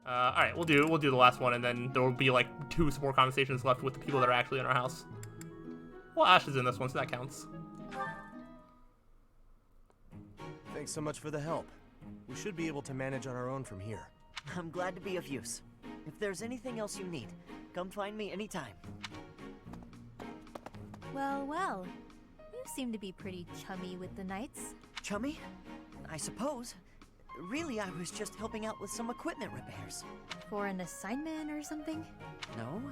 All right, we'll do the last one, and then there will be like 2 support conversations left with the people that are actually in our house. Well, Ash is in this one, so that counts. Thanks so much for the help. We should be able to manage on our own from here. I'm glad to be of use. If there's anything else you need, come find me anytime. Well, well. You seem to be pretty chummy with the knights. Chummy? I suppose. Really, I was just helping out with some equipment repairs. For an assignment or something? No,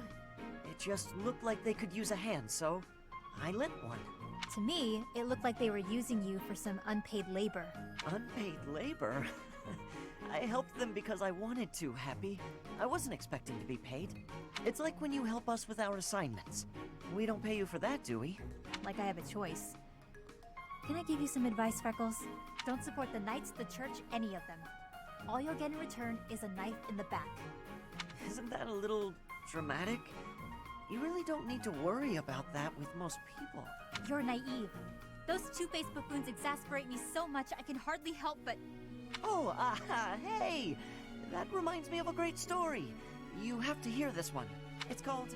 it just looked like they could use a hand, so I lent one. To me, it looked like they were using you for some unpaid labor. Unpaid labor? I helped them because I wanted to, Happy. I wasn't expecting to be paid. It's like when you help us with our assignments. We don't pay you for that, do we? Like I have a choice. Can I give you some advice, Freckles? Don't support the knights, the church, any of them. All you'll get in return is a knife in the back. Isn't that a little dramatic? You really don't need to worry about that with most people. You're naive. Those two-faced buffoons exasperate me so much I can hardly help but... Oh, hey! That reminds me of a great story. You have to hear this one. It's called,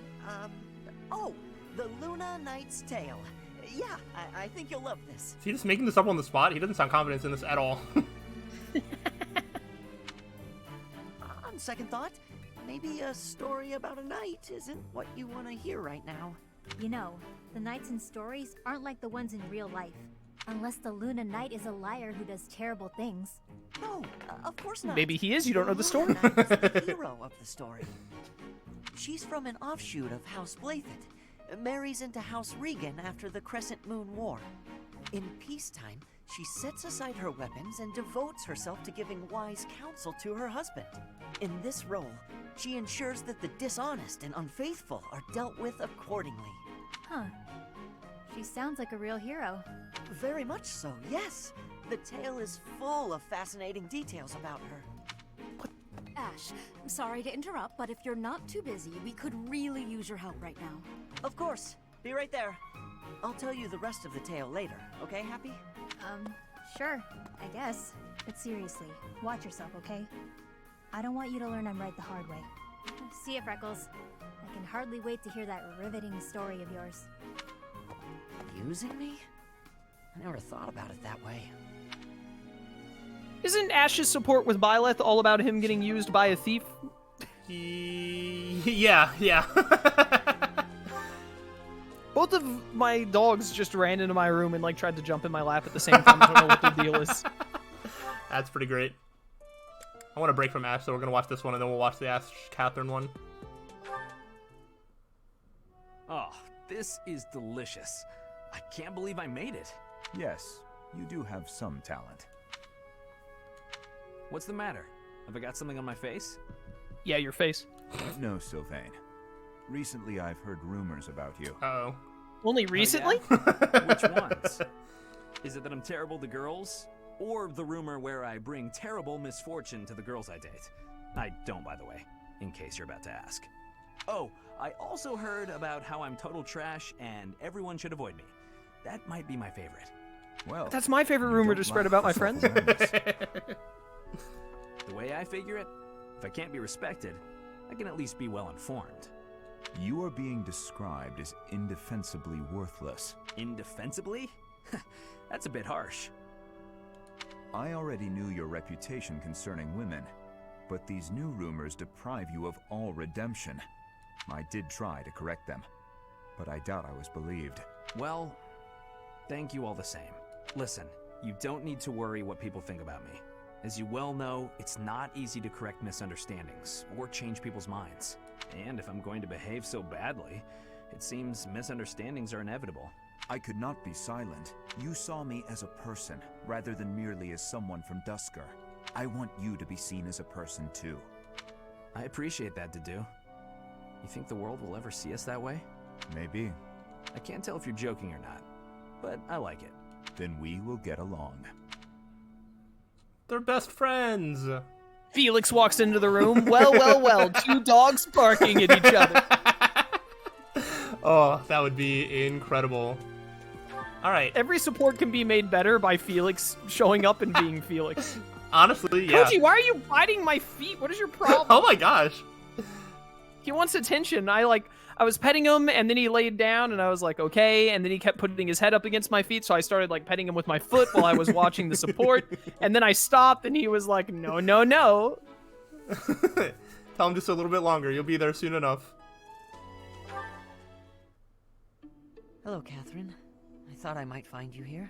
The Luna Knight's Tale. Yeah, I think you'll love this. Is he just making this up on the spot? He doesn't sound confident in this at all. On second thought, maybe a story about a knight isn't what you want to hear right now. You know, the knights in stories aren't like the ones in real life. Unless the Luna Knight is a liar who does terrible things. No, of course not. Maybe he is, you don't know the story. Luna Knight is the hero of the story. She's from an offshoot of House Blathet. Marries into House Regan after the Crescent Moon War. In peacetime, she sets aside her weapons and devotes herself to giving wise counsel to her husband. In this role, she ensures that the dishonest and unfaithful are dealt with accordingly. Huh. She sounds like a real hero. Very much so, yes. The tale is full of fascinating details about her. Ash, I'm sorry to interrupt, but if you're not too busy, we could really use your help right now. Of course. Be right there. I'll tell you the rest of the tale later, okay, Happy? Sure, I guess. But seriously, watch yourself, okay? I don't want you to learn I'm right the hard way. See ya, Freckles. I can hardly wait to hear that riveting story of yours. Using me? I never thought about it that way. Isn't Ash's support with Byleth all about him getting used by a thief? Yeah. Both of my dogs just ran into my room and like tried to jump in my lap at the same time. I don't know what the deal is. That's pretty great. I want a break from Ash, so we're gonna watch this one and then we'll watch the Ash Catherine one. Oh, this is delicious. I can't believe I made it. Yes, you do have some talent. What's the matter? Have I got something on my face? Yeah, your face. No, Sylvain. Recently, I've heard rumors about you. Uh-oh. Only recently? Which ones? Is it that I'm terrible to girls? Or the rumor where I bring terrible misfortune to the girls I date? I don't, by the way, in case you're about to ask. Oh, I also heard about how I'm total trash and everyone should avoid me. That might be my favorite. Well, That's my favorite you rumor don't to spread lack about my for friends. self-awareness. The way I figure it, if I can't be respected, I can at least be well informed. You are being described as indefensibly worthless. Indefensibly? That's a bit harsh. I already knew your reputation concerning women, but these new rumors deprive you of all redemption. I did try to correct them, but I doubt I was believed. Well, thank you all the same. Listen, you don't need to worry what people think about me. As you well know, it's not easy to correct misunderstandings or change people's minds. And if I'm going to behave so badly, it seems misunderstandings are inevitable. I could not be silent. You saw me as a person, rather than merely as someone from Dusker. I want you to be seen as a person, too. I appreciate that, Dedu. You think the world will ever see us that way? Maybe. I can't tell if you're joking or not, but I like it. Then we will get along. They're best friends. Felix walks into the room. Well, two dogs barking at each other. Oh, that would be incredible. All right. Every support can be made better by Felix showing up and being Felix. Honestly, yeah. Koji, why are you biting my feet? What is your problem? Oh my gosh. He wants attention. I was petting him, and then he laid down, and I was like, okay. And then he kept putting his head up against my feet, so I started like petting him with my foot while I was watching the support. And then I stopped, and he was like, no, no, no. Tell him just a little bit longer. You'll be there soon enough. Hello, Catherine. I thought I might find you here.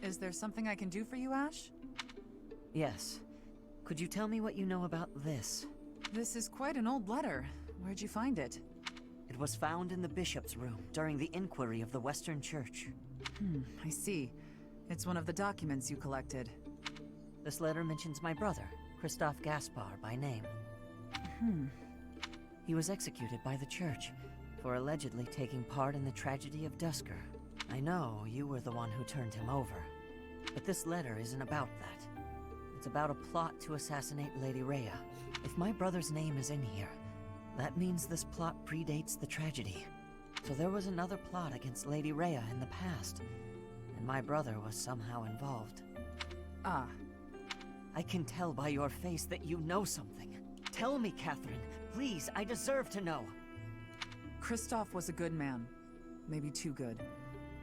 Is there something I can do for you, Ash? Yes. Could you tell me what you know about this? This is quite an old letter. Where'd you find it? It was found in the bishop's room during the inquiry of the Western Church. I see. It's one of the documents you collected. This letter mentions my brother, Christoph Gaspar, by name. He was executed by the church for allegedly taking part in the tragedy of Dusker. I know you were the one who turned him over, but this letter isn't about that. It's about a plot to assassinate Lady Rhea. If my brother's name is in here, that means this plot predates the tragedy. So there was another plot against Lady Rhea in the past, and my brother was somehow involved. Ah. I can tell by your face that you know something. Tell me, Catherine. Please, I deserve to know. Christoph was a good man. Maybe too good.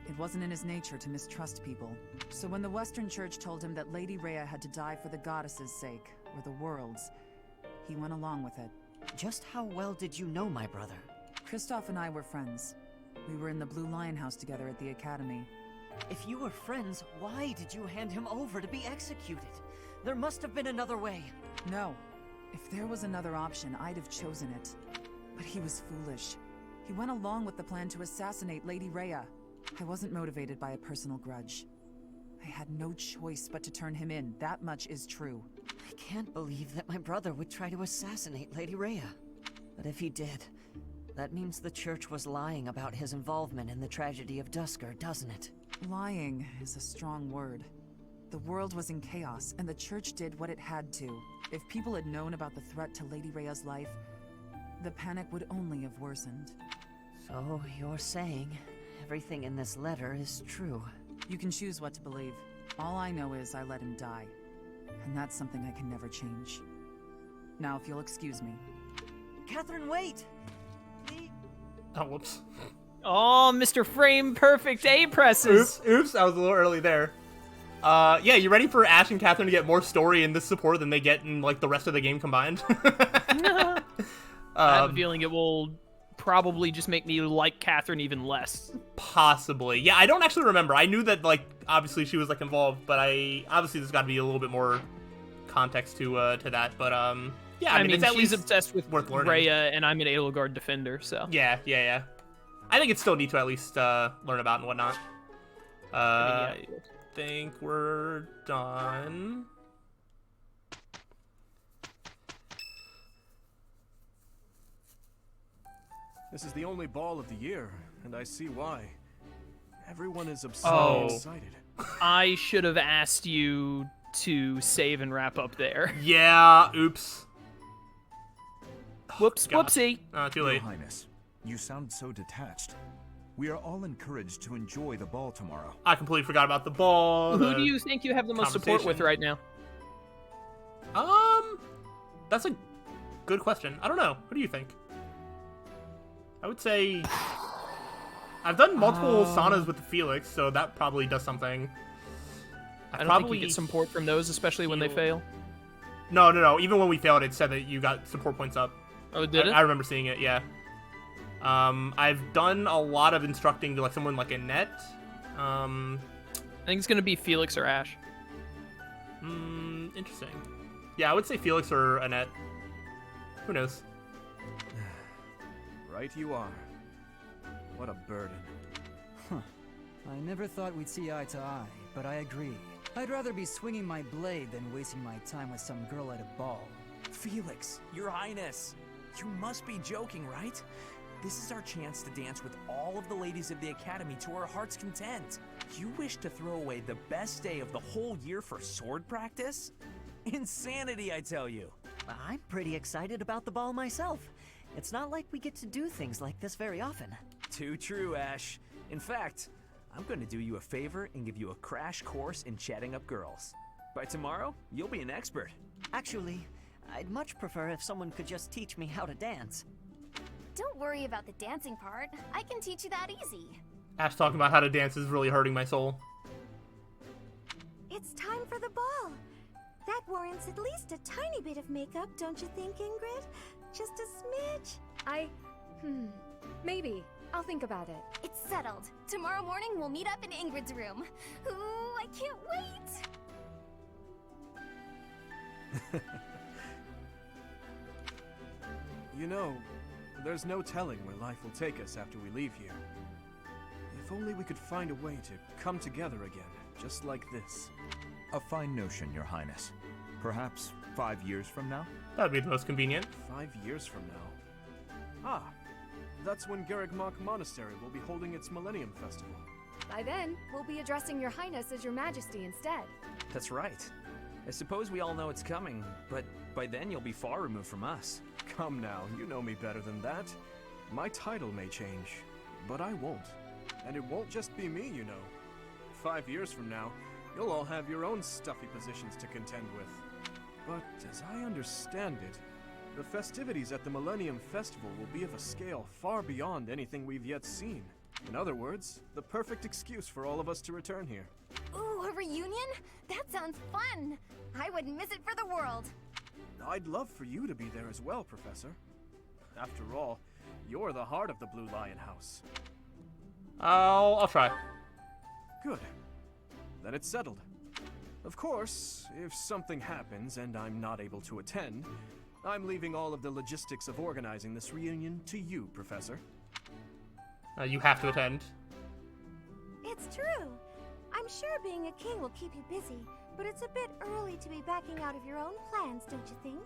It wasn't in his nature to mistrust people. So when the Western Church told him that Lady Rhea had to die for the goddess's sake, or the world's, he went along with it. Just how well did you know my brother? Christoph and I were friends. We were in the Blue Lion House together at the academy. If you were friends, why did you hand him over to be executed? There must have been another way. No. If there was another option, I'd have chosen it. But he was foolish. He went along with the plan to assassinate Lady Rhea. I wasn't motivated by a personal grudge. I had no choice but to turn him in. That much is true. I can't believe that my brother would try to assassinate Lady Rhea. But if he did, that means the church was lying about his involvement in the tragedy of Dusker, doesn't it? Lying is a strong word. The world was in chaos, and the church did what it had to. If people had known about the threat to Lady Rhea's life, the panic would only have worsened. So you're saying everything in this letter is true? You can choose what to believe. All I know is I let him die. And that's something I can never change. Now, if you'll excuse me. Catherine, wait! Please. Oh, whoops. Oh, Mr. Frame Perfect A presses. Oops, I was a little early there. Yeah, you ready for Ash and Catherine to get more story in this support than they get in, like, the rest of the game combined? I have a feeling it will probably just make me like Catherine even less. Possibly. Yeah, I don't actually remember. I knew that, like, obviously she was, like, involved, but obviously there's got to be a little bit more context to that, but, yeah, I mean it's at she's least obsessed with Rhea, and I'm an Edelgard defender, so. Yeah. I think it's still neat to at least learn about and whatnot. I think we're done. This is the only ball of the year, and I see why. Everyone is absurdly excited. I should have asked you to save and wrap up there. Yeah, oops. Whoops, God. whoopsie. Too late. Your Highness, you sound so detached. We are all encouraged to enjoy the ball tomorrow. I completely forgot about the ball. Who do you think you have the most support with right now? That's a good question. I don't know. What do you think? I would say I've done multiple saunas with the Felix, so that probably does something. I don't think you get support from those, especially when they fail. No. Even when we failed, it said that you got support points up. Oh, did it? I remember seeing it, yeah. I've done a lot of instructing to, like, someone like Annette. I think it's gonna be Felix or Ash. Interesting. Yeah, I would say Felix or Annette. Who knows? Right you are. What a burden. I never thought we'd see eye to eye, but I agree. I'd rather be swinging my blade than wasting my time with some girl at a ball. Felix, Your Highness, you must be joking, right? This is our chance to dance with all of the ladies of the Academy to our heart's content. You wish to throw away the best day of the whole year for sword practice? Insanity, I tell you. I'm pretty excited about the ball myself. It's not like we get to do things like this very often. Too true, Ash. In fact, I'm going to do you a favor and give you a crash course in chatting up girls. By tomorrow, you'll be an expert. Actually, I'd much prefer if someone could just teach me how to dance. Don't worry about the dancing part. I can teach you that easy. Ash talking about how to dance is really hurting my soul. It's time for the ball. That warrants at least a tiny bit of makeup, don't you think, Ingrid? Just a smidge. Maybe. I'll think about it. It's settled. Tomorrow morning we'll meet up in Ingrid's room. Ooh, I can't wait! You know, there's no telling where life will take us after we leave here. If only we could find a way to come together again, just like this. A fine notion, Your Highness. Perhaps 5 years from now? That'd be the most convenient. 5 years from now. Ah, that's when Garrigmach Monastery will be holding its Millennium Festival. By then, we'll be addressing Your Highness as Your Majesty instead. That's right. I suppose we all know it's coming, but by then you'll be far removed from us. Come now, you know me better than that. My title may change, but I won't. And it won't just be me, you know. 5 years from now, you'll all have your own stuffy positions to contend with. But as I understand it, the festivities at the Millennium Festival will be of a scale far beyond anything we've yet seen. In other words, the perfect excuse for all of us to return here. Ooh, a reunion? That sounds fun! I wouldn't miss it for the world. I'd love for you to be there as well, Professor. After all, you're the heart of the Blue Lion House. I'll try. Good. Then it's settled. Of course, if something happens and I'm not able to attend, I'm leaving all of the logistics of organizing this reunion to you, Professor. You have to attend. It's true. I'm sure being a king will keep you busy, but it's a bit early to be backing out of your own plans, don't you think?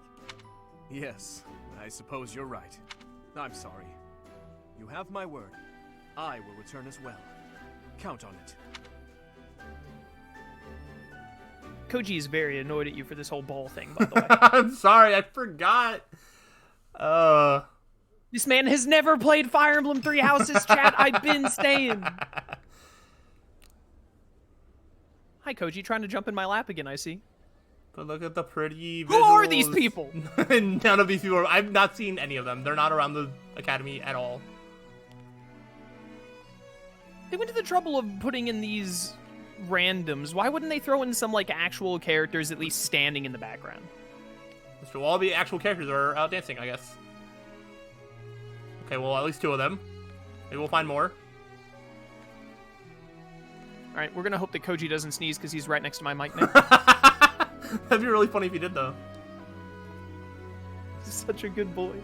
Yes, I suppose you're right. I'm sorry. You have my word. I will return as well. Count on it. Koji is very annoyed at you for this whole ball thing, by the way. I'm sorry, I forgot. This man has never played Fire Emblem Three Houses, chat. I've been saying. Hi, Koji. Trying to jump in my lap again, I see. But look at the pretty visuals. Who are these people? None of these people. I've not seen any of them. They're not around the academy at all. They went to the trouble of putting in these randoms. Why wouldn't they throw in some, like, actual characters at least standing in the background? So all the actual characters are out dancing, I guess. Okay, well, at least 2 of them. Maybe we'll find more. All right, we're going to hope that Koji doesn't sneeze because he's right next to my mic now. That'd be really funny if he did, though. He's such a good boy.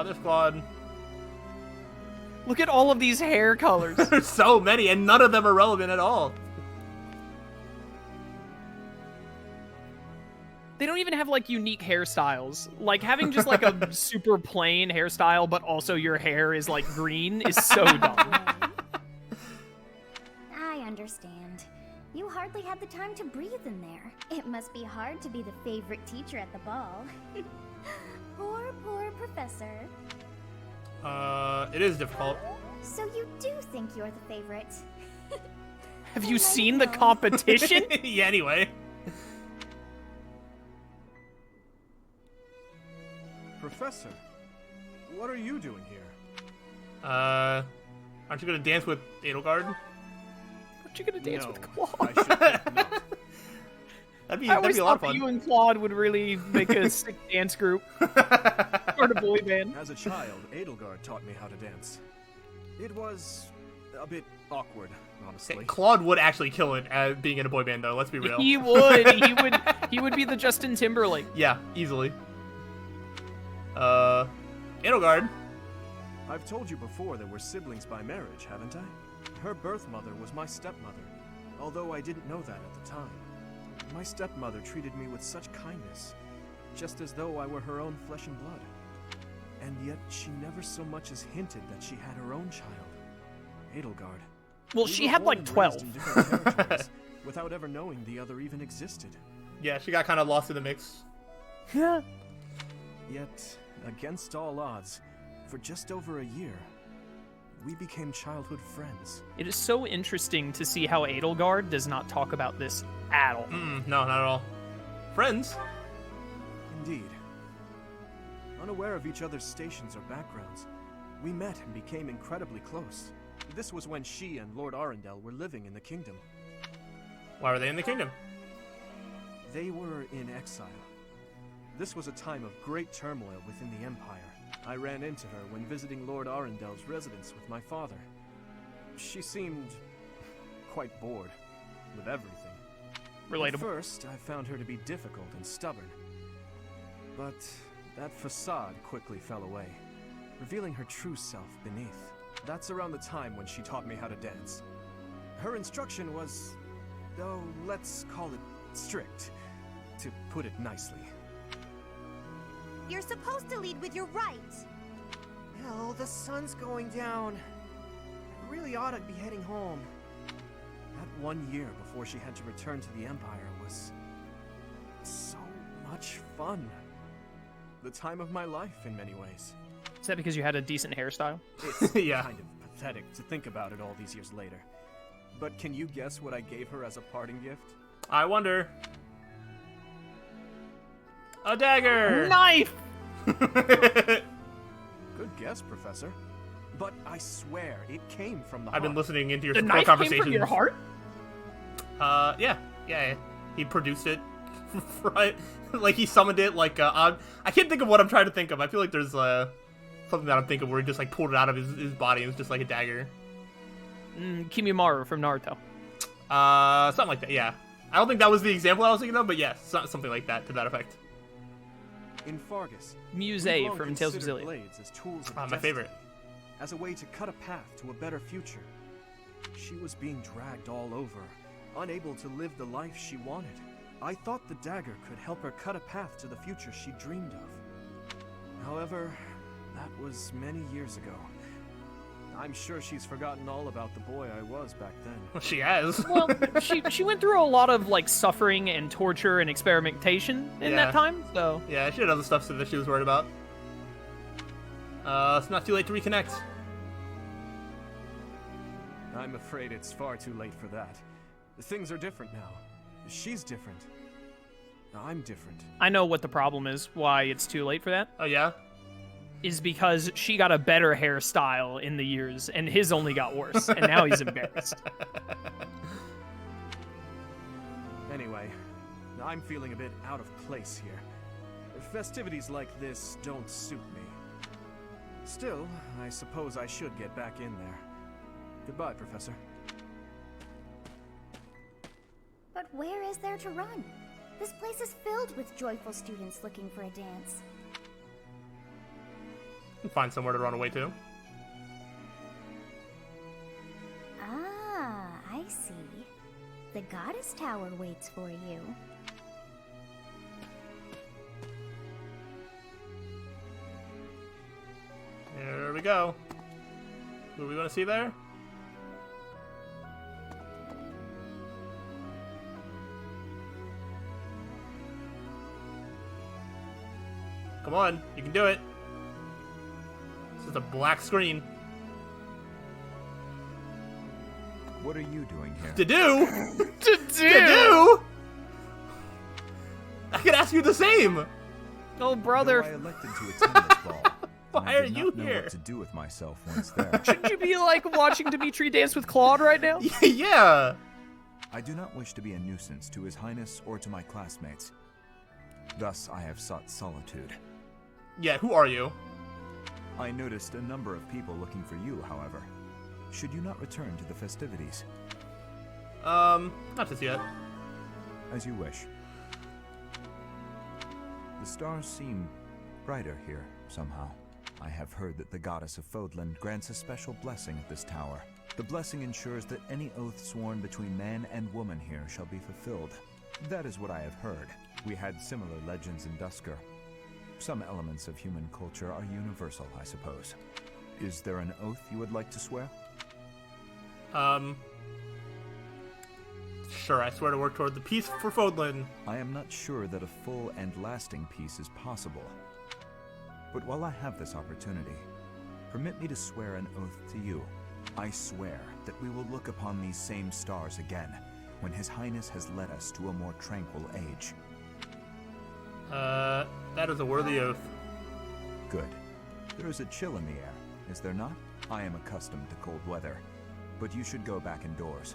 There's Claude. Look at all of these hair colors. There's so many, and none of them are relevant at all. They don't even have, like, unique hairstyles. Like, having just, like, a super plain hairstyle, but also your hair is, like, green is so dumb. I understand. You hardly had the time to breathe in there. It must be hard to be the favorite teacher at the ball. Poor professor. It is difficult. So you do think you're the favorite? Have you seen the competition? Yeah, anyway. Professor, what are you doing here? Aren't you gonna dance with Edelgard? Aren't you gonna dance with Claude? I should think not. That'd be I a always lot of thought that fun. you and Claude would really make a sick dance group. Start a boy band. As a child, Edelgard taught me how to dance. It was a bit awkward, honestly. Claude would actually kill it at being in a boy band, though. Let's be real. He would. He would be the Justin Timberlake. Yeah, easily. Edelgard. I've told you before that we're siblings by marriage, haven't I? Her birth mother was my stepmother, although I didn't know that at the time. My stepmother treated me with such kindness, just as though I were her own flesh and blood. And yet she never so much as hinted that she had her own child, Edelgard. Well, We she were had born like and 12. raised in different territories, without ever knowing the other even existed. Yeah, she got kind of lost in the mix. Yeah. Yet, against all odds, For just over a year, we became childhood friends. It is so interesting to see how Edelgard does not talk about this at all. No, not at all. Friends? Indeed. Unaware of each other's stations or backgrounds, we met and became incredibly close. This was when she and Lord Arundel were living in the kingdom. Why were they in the kingdom? They were in exile. This was a time of great turmoil within the Empire. I ran into her when visiting Lord Arundel's residence with my father. She seemed quite bored with everything. Relatable. At first, I found her to be difficult and stubborn. But that facade quickly fell away, revealing her true self beneath. That's around the time when she taught me how to dance. Her instruction was, oh, let's call it strict, to put it nicely. You're supposed to lead with your right. Hell, the sun's going down. I really ought to be heading home. That 1 year before she had to return to the Empire was so much fun. The time of my life in many ways. Is that because you had a decent hairstyle? It's Yeah. kind of pathetic to think about it all these years later. But can you guess what I gave her as a parting gift? I wonder. A dagger! Knife! Good guess, Professor. But I swear, it came from the I've been heart. listening into your The support knife conversations. came from your heart? Yeah. He produced it. Right? Like, he summoned it, like, I can't think of what I'm trying to think of. I feel like there's, something that I'm thinking of where he just, like, pulled it out of his body and it was just like a dagger. Kimimaru from Naruto. Something like that, yeah. I don't think that was the example I was thinking of, but yes, something like that, to that effect. In Fargus, Muse we've long from Tales of considered Xillia. blades as tools of My destiny, favorite. as a way to cut a path to a better future. She was being dragged all over, unable to live the life she wanted. I thought the dagger could help her cut a path to the future she dreamed of. However, that was many years ago. I'm sure she's forgotten all about the boy I was back then. She has. Well, she went through a lot of, like, suffering and torture and experimentation in Yeah. that time, so... Yeah, she had other stuff that she was worried about. It's not too late to reconnect. I'm afraid it's far too late for that. Things are different now. She's different. I'm different. I know what the problem is, why it's too late for that. Oh, yeah? Is because she got a better hairstyle in the years, and his only got worse, and now he's embarrassed. Anyway, I'm feeling a bit out of place here. Festivities like this don't suit me. Still, I suppose I should get back in there. Goodbye, Professor. But where is there to run? This place is filled with joyful students looking for a dance. Find somewhere to run away to. Ah, I see. The Goddess Tower waits for you. There we go. What do we want to see there? Come on, you can do it. This is a black screen. What are you doing here? To do? To do? I could ask you the same. Oh, brother. Though I elected to attend this ball. Why I are did you not know here? what to do with myself once there. Shouldn't you be, like, watching Dimitri dance with Claude right now? Yeah. I do not wish to be a nuisance to His Highness or to my classmates. Thus, I have sought solitude. Yeah, who are you? I noticed a number of people looking for you, however. Should you not return to the festivities? Not just yet. As you wish. The stars seem brighter here, somehow. I have heard that the goddess of Fodland grants a special blessing at this tower. The blessing ensures that any oath sworn between man and woman here shall be fulfilled. That is what I have heard. We had similar legends in Dusker. Some elements of human culture are universal, I suppose. Is there an oath you would like to swear? Sure, I swear to work toward the peace for Fodland. I am not sure that a full and lasting peace is possible. But while I have this opportunity, Permit me to swear an oath to you. I swear that we will look upon these same stars again, when His Highness has led us to a more tranquil age. That is a worthy oath. Good. There is a chill in the air, is there not? I am accustomed to cold weather, but you should go back indoors.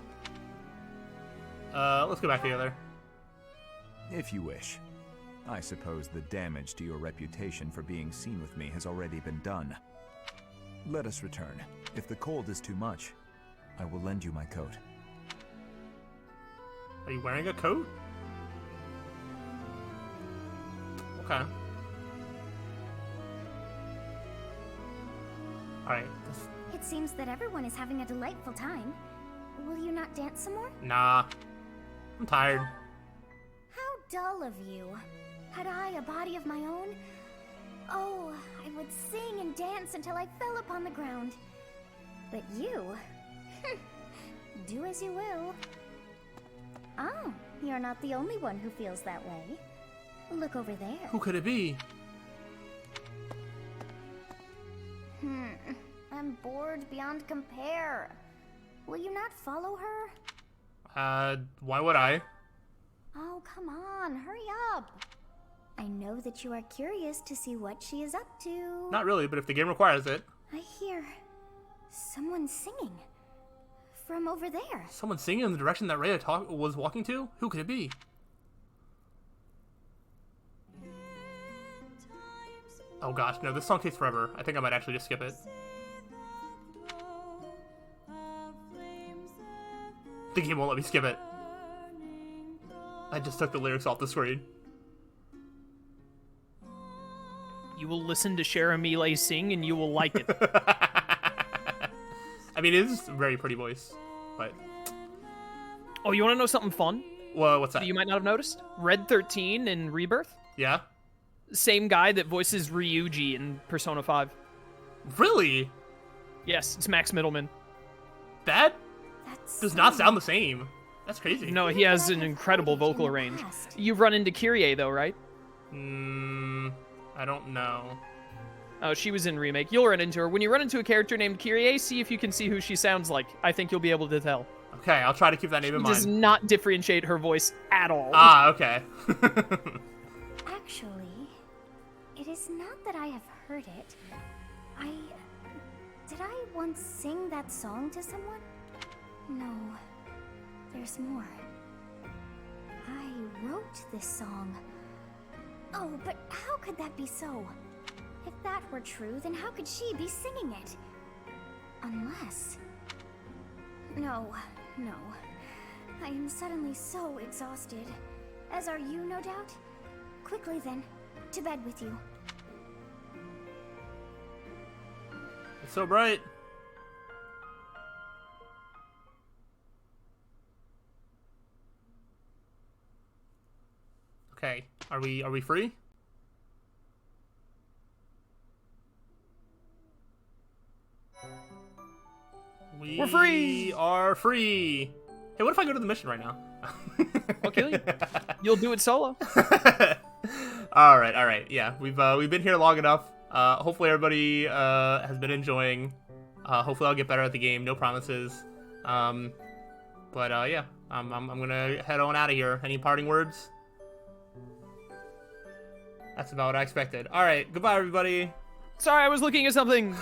Let's go back together. If you wish. I suppose the damage to your reputation for being seen with me has already been done. Let us return. If the cold is too much, I will lend you my coat. Are you wearing a coat? Okay. Alright. It seems that everyone is having a delightful time. Will you not dance some more? Nah. I'm tired. How dull of you. Had I a body of my own? Oh, I would sing and dance until I fell upon the ground. But you... do as you will. Oh, you're not the only one who feels that way. Look over there. Who could it be? I'm bored beyond compare. Will you not follow her? Why would I? Oh, come on, hurry up. I know that you are curious to see what she is up to. Not really, but if the game requires it. I hear someone singing from over there. Someone singing in the direction that Rhea was walking to? Who could it be? Oh gosh, no, this song takes forever. I think I might actually just skip it. The game won't let me skip it. I just took the lyrics off the screen. You will listen to Sharamile sing and you will like it. I mean, it is a very pretty voice, but... Oh, you want to know something fun? Well, what's that? That you might not have noticed? Red 13 in Rebirth? Yeah? Same guy that voices Ryuji in Persona 5. Really? Yes, it's Max Middleman. That does not sound the same. That's crazy. No, he has an incredible vocal range. You've run into Kyrie, though, right? I don't know. Oh, she was in Remake. You'll run into her. When you run into a character named Kyrie, see if you can see who she sounds like. I think you'll be able to tell. Okay, I'll try to keep that name in mind. She does not differentiate her voice at all. Ah, okay. Actually, it is not that I have heard it. Did I once sing that song to someone? No, there's more. I wrote this song. Oh, but how could that be so? If that were true, then how could she be singing it? Unless... No. I am suddenly so exhausted. As are you, no doubt? Quickly then, to bed with you. It's so bright. Okay, are we free? We're free! We are free! Hey, what if I go to the mission right now? I'll kill you. You'll do it solo. Alright, yeah. We've been here long enough. Hopefully everybody has been enjoying. Hopefully I'll get better at the game, no promises. But yeah, I'm gonna head on out of here. Any parting words? That's about what I expected. Alright, goodbye everybody. Sorry, I was looking at something.